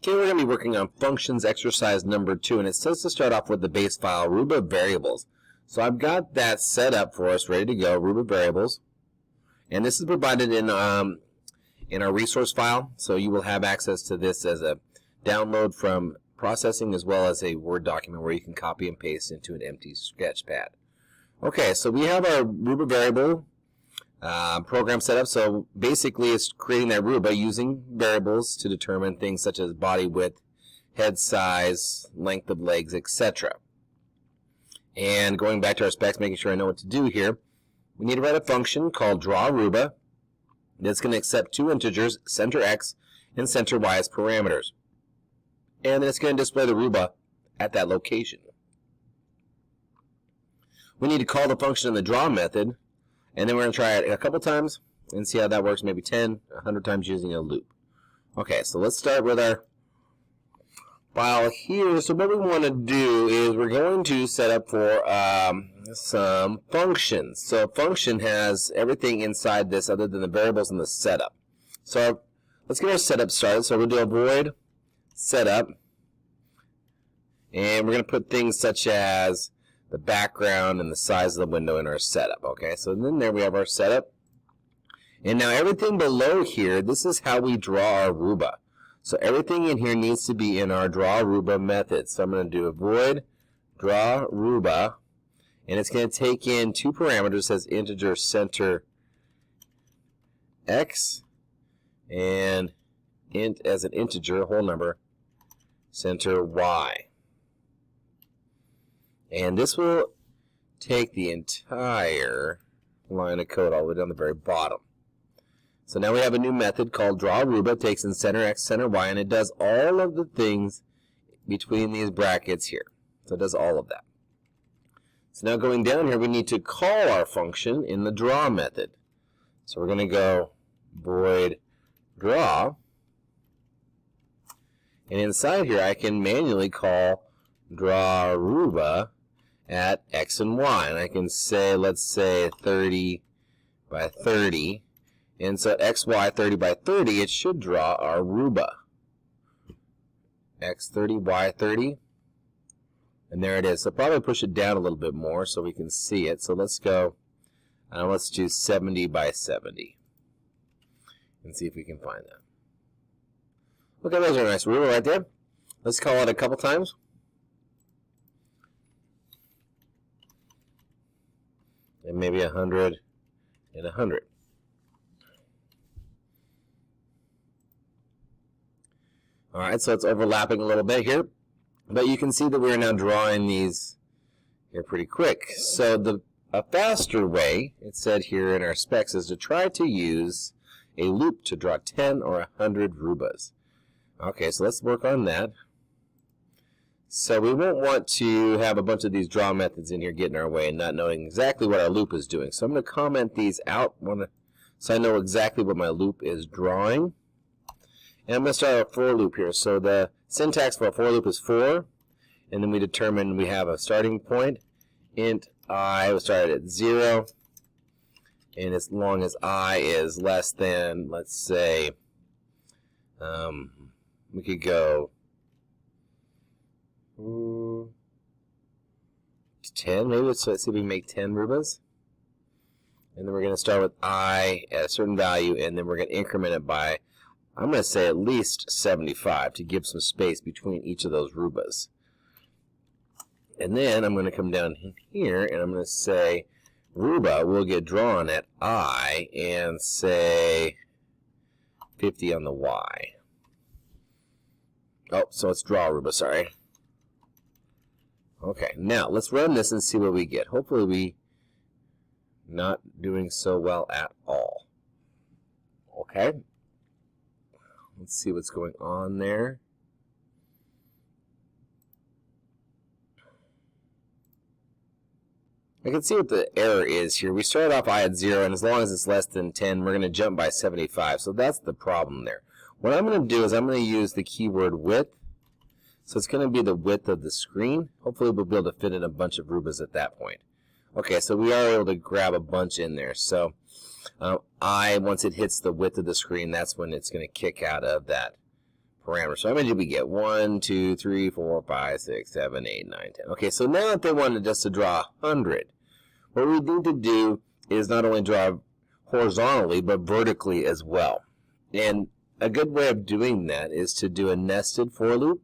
Okay, we're going to be working on functions exercise number 2, and it says to start off with the base file, RoobaVariables. So I've got that set up for us, ready to go, RoobaVariables. And this is provided in our resource file, so you will have access to this as a download from processing as well as a Word document where you can copy and paste into an empty sketchpad. Okay, so we have our RoobaVariable program set up. So basically it's creating that Rooba using variables to determine things such as body width, head size, length of legs, etc. And going back to our specs, making sure I know what to do here, we need to write a function called drawRooba that's going to accept two integers, centerX and centerY as parameters. And then it's going to display the Rooba at that location. We need to call the function in the draw method, and then we're going to try it a couple times and see how that works, maybe 10, 100 times using a loop. Okay, so let's start with our file here. So what we want to do is we're going to set up for some functions. So a function has everything inside this other than the variables and the setup. So let's get our setup started. So we'll do a void setup, and we're going to put things such as the background and the size of the window in our setup. Okay, so then there we have our setup. And now everything below here, this is how we draw our Rooba. So everything in here needs to be in our drawRooba method. So I'm going to do a void drawRooba, and it's going to take in two parameters as integer centerX and int as an integer, a whole number, centerY. And this will take the entire line of code all the way down the very bottom. So now we have a new method called drawRooba. It takes in centerX, centerY, and it does all of the things between these brackets here. So it does all of that. So now going down here, we need to call our function in the draw method. So we're going to go void draw. And inside here, I can manually call drawRooba at X and Y, and I can say, let's say 30 by 30, and so at XY 30 by 30 it should draw our Rooba. X30, Y30, and there it is. So probably push it down a little bit more so we can see it. So let's go, let's do 70 by 70 and see if we can find that. Okay, those are nice Rooba right there. Let's call it a couple times. And maybe 100 and 100. Alright, so it's overlapping a little bit here, but you can see that we're now drawing these here pretty quick. So a faster way, it said here in our specs, is to try to use a loop to draw 10 or 100 Roobas. Okay, so let's work on that. So we won't want to have a bunch of these draw methods in here getting our way and not knowing exactly what our loop is doing. So I'm going to comment these out so I know exactly what my loop is drawing. And I'm going to start a for loop here. So the syntax for a for loop is for, and then we determine we have a starting point. Int I will start at 0, and as long as I is less than, let's say, we could go 10, maybe. Let's see if we can make 10 Roobas. And then we're going to start with I at a certain value, and then we're going to increment it by, I'm going to say at least 75 to give some space between each of those Roobas. And then I'm going to come down here, and I'm going to say Rooba will get drawn at I and say 50 on the Y. Oh, so it's drawRooba, sorry. Okay, now let's run this and see what we get. Hopefully we not doing so well at all. Okay, let's see what's going on there. I can see what the error is here. We started off I at 0, and as long as it's less than 10, we're going to jump by 75. So that's the problem there. What I'm going to do is I'm going to use the keyword width. So it's going to be the width of the screen. Hopefully we'll be able to fit in a bunch of Roobas at that point. Okay, so we are able to grab a bunch in there. So once it hits the width of the screen, that's when it's going to kick out of that parameters. So how many did we get? 1, 2, 3, 4, 5, 6, 7, 8, 9, 10. Okay, so now if they wanted us to draw 100, what we need to do is not only draw horizontally, but vertically as well. And a good way of doing that is to do a nested for loop.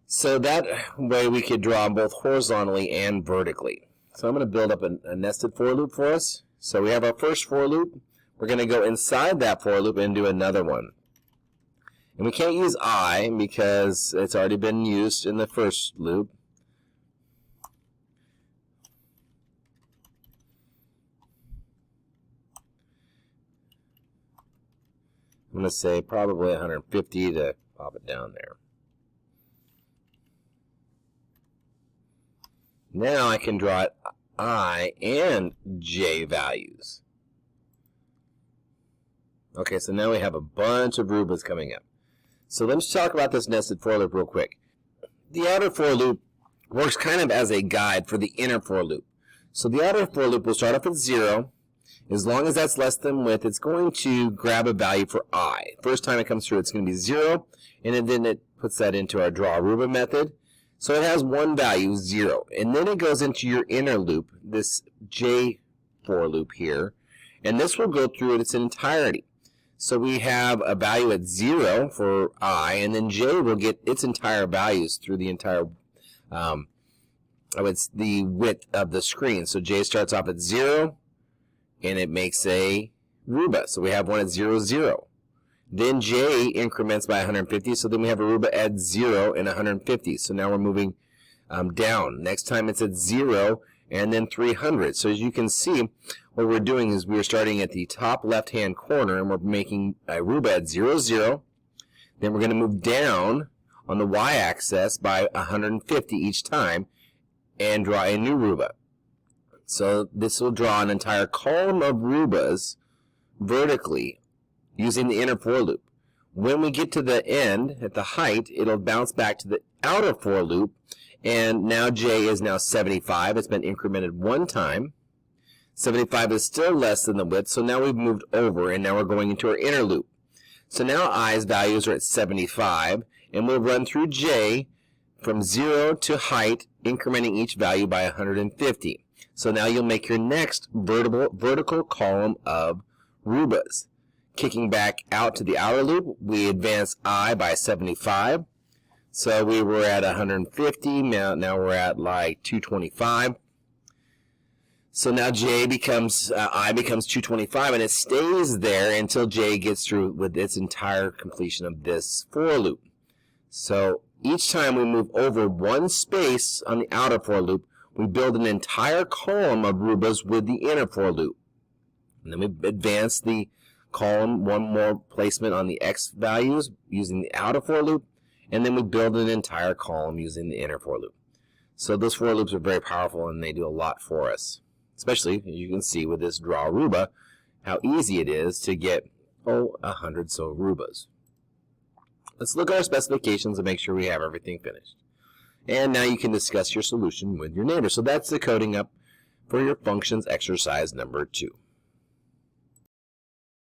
So that way we could draw both horizontally and vertically. So I'm going to build up a nested for loop for us. So we have our first for loop. We're going to go inside that for loop and do another one. And we can't use I because it's already been used in the first loop. I'm going to say probably 150 to pop it down there. Now I can draw I and J values. Okay, so now we have a bunch of Roobas coming up. So let's talk about this nested for loop real quick. The outer for loop works kind of as a guide for the inner for loop. So the outer for loop will start off at 0. As long as that's less than width, it's going to grab a value for I. First time it comes through, it's going to be 0, and then it puts that into our drawRooba method. So it has one value, 0. And then it goes into your inner loop, this J for loop here, and this will go through in its entirety. So we have a value at 0 for I, and then J will get its entire values through the entire, it's the width of the screen. So J starts off at 0, and it makes a Rooba. So we have one at 0, 0. Then J increments by 150, so then we have a Rooba at 0 and 150. So now we're moving down. Next time it's at 0 and then 300. So as you can see, what we're doing is we're starting at the top left-hand corner, and we're making a Rooba at 0, 0. Then we're going to move down on the y-axis by 150 each time and draw a new Rooba. So this will draw an entire column of Roobas vertically using the inner for loop. When we get to the end, at the height, it'll bounce back to the outer for loop, and now J is now 75. It's been incremented one time. 75 is still less than the width, so now we've moved over, and now we're going into our inner loop. So now I's values are at 75, and we'll run through J from 0 to height, incrementing each value by 150. So now you'll make your next vertical column of Roobas. Kicking back out to the outer loop, we advance I by 75. So we were at 150, now we're at like 225. So now J becomes, I becomes 225, and it stays there until J gets through with its entire completion of this for loop. So each time we move over one space on the outer for loop, we build an entire column of Roobas with the inner for loop. And then we advance the column one more placement on the X values using the outer for loop, and then we build an entire column using the inner for loop. So those for loops are very powerful, and they do a lot for us. Especially, as you can see with this drawRooba, how easy it is to get, 100 so Roobas. Let's look at our specifications and make sure we have everything finished. And now you can discuss your solution with your neighbor. So that's the coding up for your functions exercise number 2.